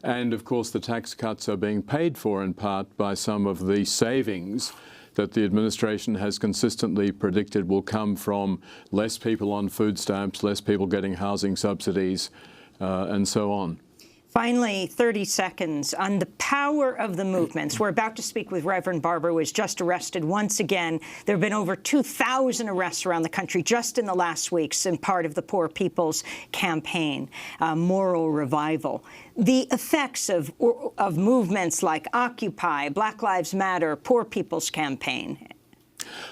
And, of course, the tax cuts are being paid for in part by some of the savings that the administration has consistently predicted will come from less people on food stamps, less people getting housing subsidies, and so on. Finally, 30 seconds on the power of the movements. We're about to speak with Reverend Barber, who was just arrested once again. There have been over 2,000 arrests around the country just in the last weeks in part of the Poor People's Campaign, moral revival. The effects of movements like Occupy, Black Lives Matter, Poor People's Campaign.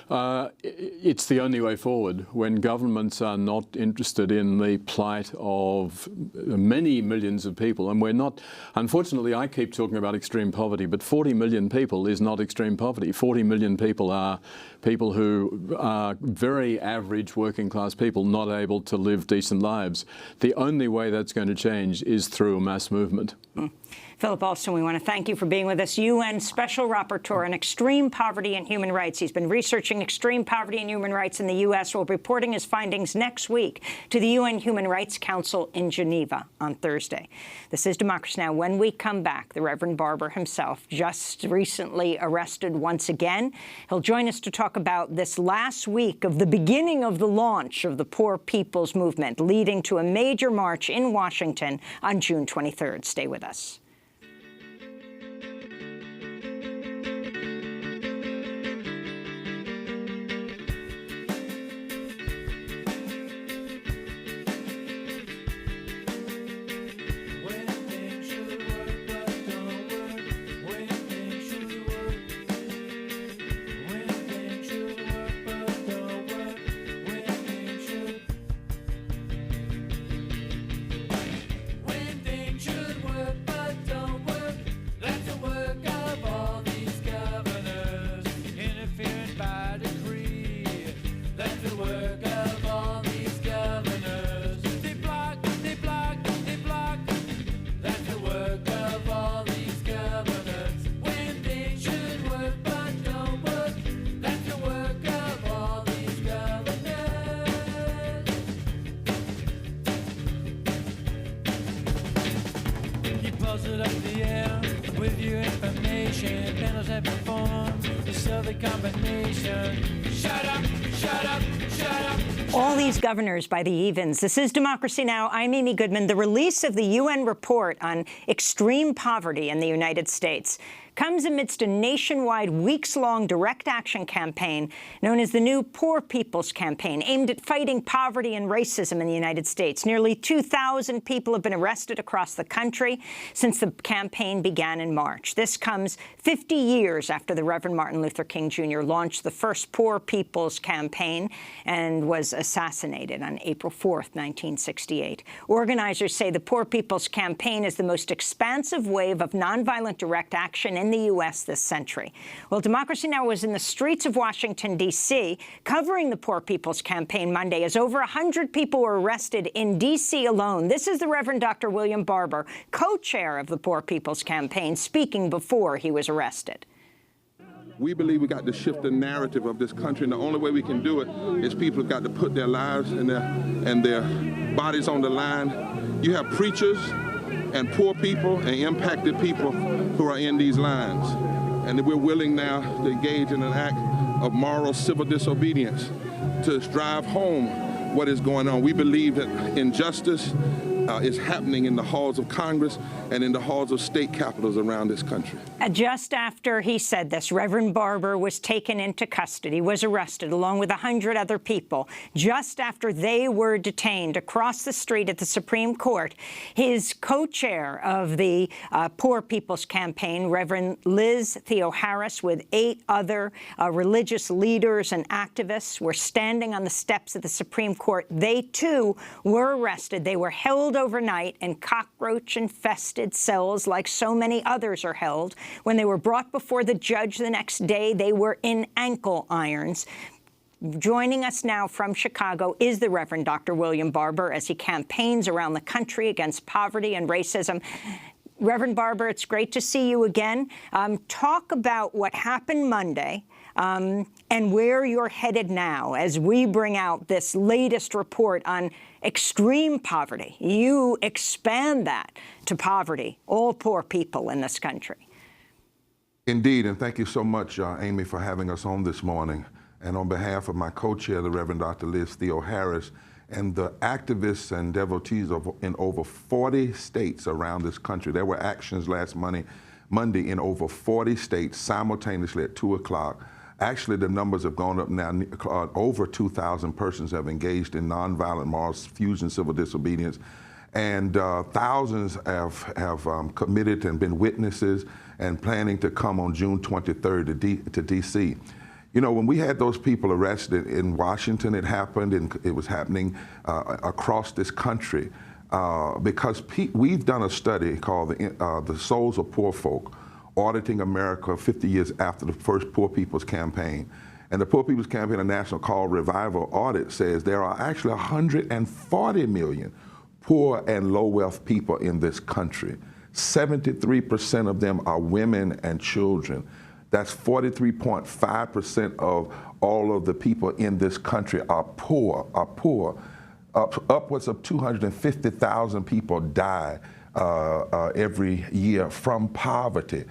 It's the only way forward when governments are not interested in the plight of many millions of people. And we're not, unfortunately, I keep talking about extreme poverty, but 40 million people is not extreme poverty. 40 million people are people who are very average working class people, not able to live decent lives. The only way that's going to change is through a mass movement. Philip Alston, we want to thank you for being with us. UN Special Rapporteur on Extreme Poverty and Human Rights. He's been researching extreme poverty and human rights in the U.S. Will be reporting his findings next week to the UN Human Rights Council in Geneva on Thursday. This is Democracy Now! When we come back, the Reverend Barber himself, just recently arrested once again. He'll join us to talk about this last week of the beginning of the launch of the Poor People's Movement, leading to a major march in Washington on June 23rd. Stay with us. All these governors by the evens. This is Democracy Now! I'm Amy Goodman. The release of the UN report on extreme poverty in the United States comes amidst a nationwide weeks-long direct action campaign known as the new Poor People's Campaign, aimed at fighting poverty and racism in the United States. Nearly 2,000 people have been arrested across the country since the campaign began in March. This comes 50 years after the Reverend Martin Luther King Jr. launched the first Poor People's Campaign and was assassinated on April 4th, 1968. Organizers say the Poor People's Campaign is the most expansive wave of nonviolent direct action in the U.S. this century. Well, Democracy Now! Was in the streets of Washington, D.C., covering the Poor People's Campaign Monday as over 100 people were arrested in D.C. alone. This is the Reverend Dr. William Barber, co-chair of the Poor People's Campaign, speaking before he was arrested. We believe we got to shift the narrative of this country, and the only way we can do it is people have got to put their lives and their bodies on the line. You have preachers and poor people and impacted people who are in these lines. And we're willing now to engage in an act of moral civil disobedience to drive home what is going on. We believe that injustice is happening in the halls of Congress and in the halls of state capitals around this country. Just after he said this, Reverend Barber was taken into custody, was arrested along with 100 other people. Just after they were detained across the street at the Supreme Court, his co-chair of the Poor People's Campaign, Reverend Liz Theoharis, with 8 other religious leaders and activists, were standing on the steps of the Supreme Court. They, too, were arrested. They were held overnight in cockroach-infested cells like so many others are held. When they were brought before the judge the next day, they were in ankle irons. Joining us now from Chicago is the Reverend Dr. William Barber as he campaigns around the country against poverty and racism. Reverend Barber, it's great to see you again. Talk about what happened Monday and where you're headed now as we bring out this latest report on extreme poverty. You expand that to poverty, all poor people in this country. Indeed, and thank you so much, Amy, for having us on this morning. And on behalf of my co-chair, the Reverend Dr. Liz Theoharis, and the activists and devotees in over 40 states around this country. There were actions last Monday in over 40 states simultaneously at 2 o'clock. Actually, the numbers have gone up now. Over 2,000 persons have engaged in nonviolent moral fusion civil disobedience. And thousands have committed and been witnesses and planning to come on June 23rd to D.C. You know, when we had those people arrested in Washington, it happened, and it was happening across this country because we've done a study called The Souls of Poor Folk, auditing America 50 years after the first Poor People's Campaign. And the Poor People's Campaign, a national call revival audit, says there are actually 140 million poor and low-wealth people in this country. 73% of them are women and children. That's 43.5% of all of the people in this country are poor. Upwards of 250,000 people die every year from poverty.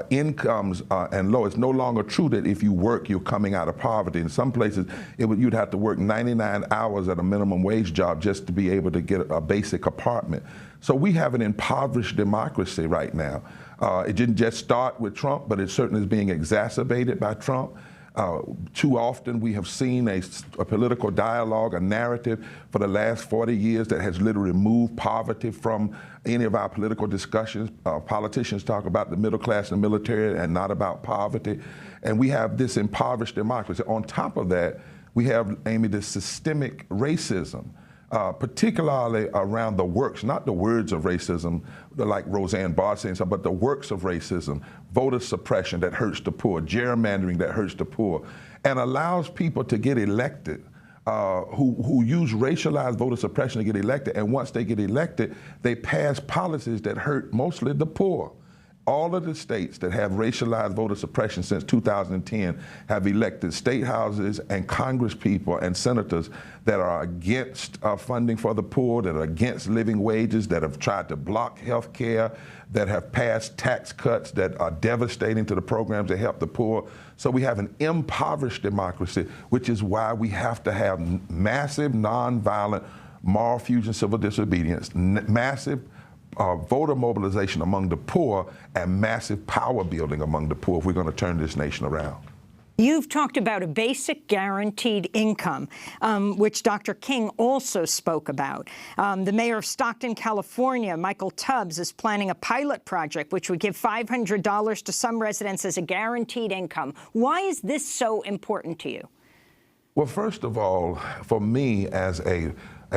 Incomes and low. It's no longer true that if you work, you're coming out of poverty. In some places, you'd have to work 99 hours at a minimum wage job just to be able to get a basic apartment. So we have an impoverished democracy right now. It didn't just start with Trump, but it certainly is being exacerbated by Trump. Too often we have seen a political dialogue, a narrative for the last 40 years that has literally removed poverty from any of our political discussions. Politicians talk about the middle class and military and not about poverty. And we have this impoverished democracy. On top of that, we have, Amy, this systemic racism. Particularly around the works, not the words of racism, like Roseanne Barr saying something, but the works of racism, voter suppression that hurts the poor, gerrymandering that hurts the poor, and allows people to get elected who use racialized voter suppression to get elected. And once they get elected, they pass policies that hurt mostly the poor. All of the states that have racialized voter suppression since 2010 have elected state houses and Congress people and senators that are against funding for the poor, that are against living wages, that have tried to block health care, that have passed tax cuts that are devastating to the programs that help the poor. So we have an impoverished democracy, which is why we have to have massive nonviolent moral fusion civil disobedience, massive voter mobilization among the poor, and massive power building among the poor if we're going to turn this nation around. You've talked about a basic guaranteed income, which Dr. King also spoke about. The mayor of Stockton, California, Michael Tubbs, is planning a pilot project which would give $500 to some residents as a guaranteed income. Why is this so important to you? Well, first of all, for me as a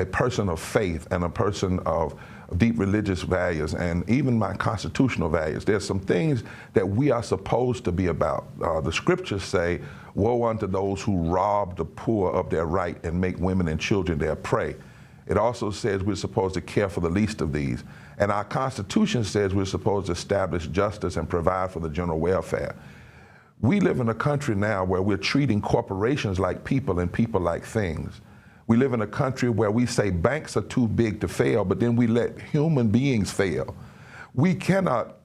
person of faith and a person of deep religious values and even my constitutional values, there's some things that we are supposed to be about. The scriptures say, woe unto those who rob the poor of their right and make women and children their prey. It also says we're supposed to care for the least of these. And our Constitution says we're supposed to establish justice and provide for the general welfare. We live in a country now where we're treating corporations like people and people like things. We live in a country where we say banks are too big to fail, but then we let human beings fail. We cannot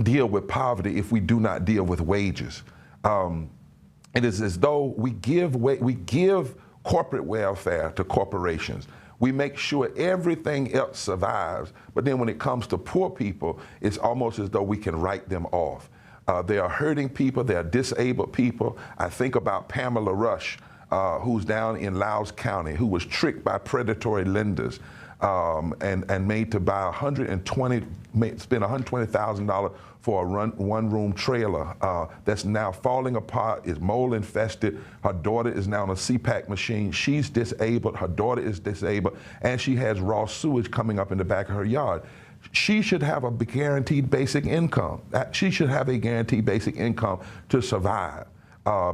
deal with poverty if we do not deal with wages. It is as though we give corporate welfare to corporations. We make sure everything else survives, but then when it comes to poor people, it's almost as though we can write them off. They are hurting people, they are disabled people. I think about Pamela Rush, who's down in Loudoun County, who was tricked by predatory lenders and made to buy spend $120,000 for a one-room trailer that's now falling apart, is mold infested. Her daughter is now on a CPAP machine. She's disabled, her daughter is disabled, and she has raw sewage coming up in the back of her yard. She should have a guaranteed basic income. She should have a guaranteed basic income to survive.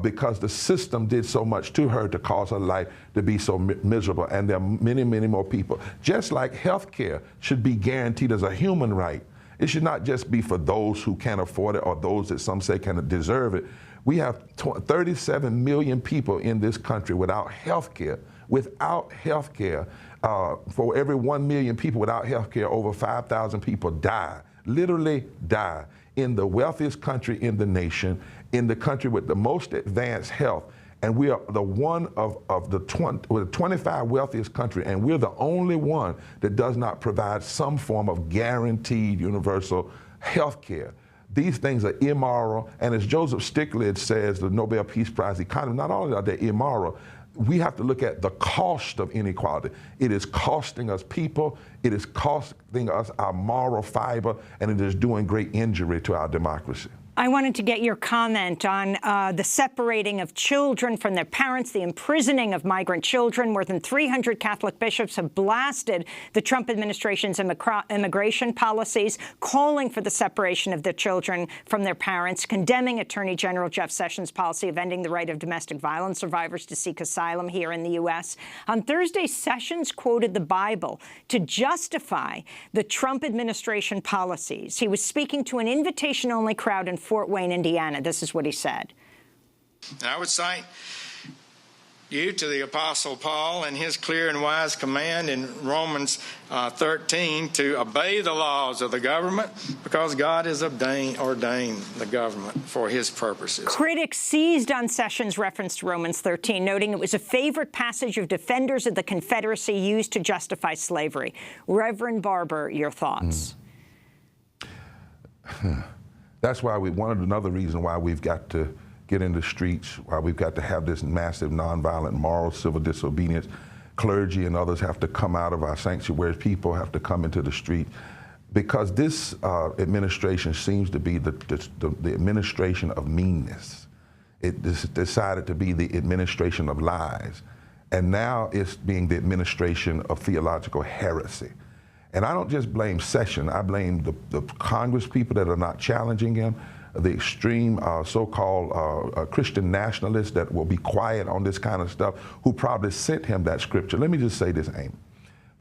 Because the system did so much to her to cause her life to be so miserable. And there are many, many more people. Just like health care should be guaranteed as a human right. It should not just be for those who can't afford it or those that some say can deserve it. We have 37 million people in this country without health care. Without health care, for every 1 million people without health care, over 5,000 people die, literally die, in the wealthiest country in the nation, in the country with the most advanced health. And we are the one of the 25 wealthiest country, and we're the only one that does not provide some form of guaranteed universal health care. These things are immoral, and as Joseph Stiglitz says, the Nobel Peace Prize economist, not only are they immoral, we have to look at the cost of inequality. It is costing us people, it is costing us our moral fiber, and it is doing great injury to our democracy. I wanted to get your comment on the separating of children from their parents, the imprisoning of migrant children. More than 300 Catholic bishops have blasted the Trump administration's immigration policies, calling for the separation of the children from their parents, condemning Attorney General Jeff Sessions' policy of ending the right of domestic violence survivors to seek asylum here in the U.S. On Thursday, Sessions quoted the Bible to justify the Trump administration policies. He was speaking to an invitation-only crowd in Fort Wayne, Indiana. This is what he said. I would cite you to the Apostle Paul and his clear and wise command in Romans 13 to obey the laws of the government because God has ordained the government for his purposes. Critics seized on Sessions' reference to Romans 13, noting it was a favorite passage of defenders of the Confederacy used to justify slavery. Reverend Barber, your thoughts? That's why another reason why we've got to get in the streets, why we've got to have this massive nonviolent moral civil disobedience. Clergy and others have to come out of our sanctuaries. People have to come into the street because this administration seems to be the administration of meanness. It decided to be the administration of lies. And now it's being the administration of theological heresy. And I don't just blame Sessions, I blame the Congress people that are not challenging him, the extreme so-called Christian nationalists that will be quiet on this kind of stuff, who probably sent him that scripture. Let me just say this, Amy.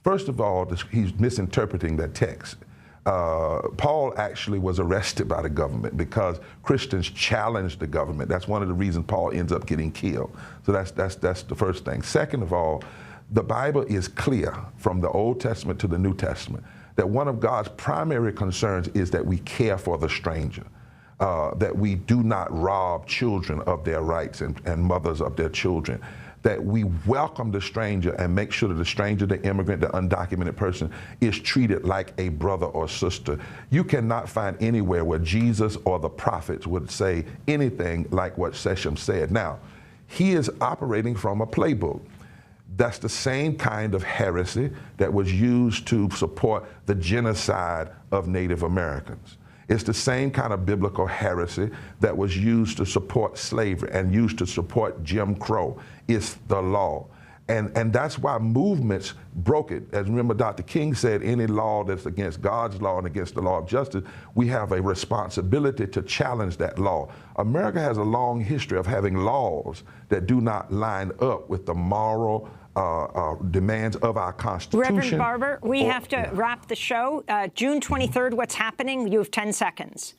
First of all, he's misinterpreting that text. Paul actually was arrested by the government because Christians challenged the government. That's one of the reasons Paul ends up getting killed. So that's the first thing. Second of all, the Bible is clear from the Old Testament to the New Testament that one of God's primary concerns is that we care for the stranger, that we do not rob children of their rights and mothers of their children, that we welcome the stranger and make sure that the stranger, the immigrant, the undocumented person is treated like a brother or sister. You cannot find anywhere where Jesus or the prophets would say anything like what Sessions said. Now, he is operating from a playbook. That's the same kind of heresy that was used to support the genocide of Native Americans. It's the same kind of biblical heresy that was used to support slavery and used to support Jim Crow. It's the law. And that's why movements broke it. As remember Dr. King said, any law that's against God's law and against the law of justice, we have a responsibility to challenge that law. America has a long history of having laws that do not line up with the moral demands of our Constitution. Reverend Barber, we have to wrap the show. June 23rd, what's happening? You have 10 seconds.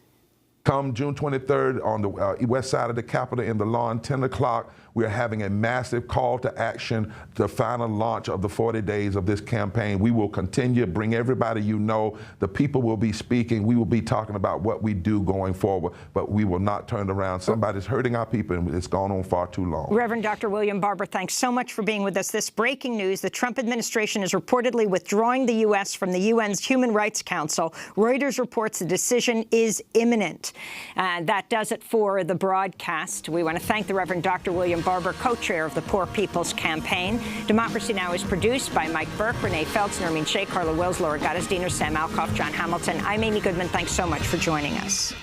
Come June 23rd on the west side of the Capitol in the lawn, 10 o'clock, we are having a massive call to action, the final launch of the 40 days of this campaign. We will continue to bring everybody you know. The people will be speaking. We will be talking about what we do going forward, but we will not turn around. Somebody's hurting our people, and it's gone on far too long. Reverend Dr. William Barber, thanks so much for being with us. This breaking news, the Trump administration is reportedly withdrawing the U.S. from the UN's Human Rights Council. Reuters reports the decision is imminent. That does it for the broadcast. We want to thank the Reverend Dr. William Barber, co-chair of the Poor People's Campaign. Democracy Now! Is produced by Mike Burke, Renee Feltz, Nermeen Sheikh, Carla Wills, Laura Gaddis, Diener, Sam Alcoff, John Hamilton. I'm Amy Goodman. Thanks so much for joining us.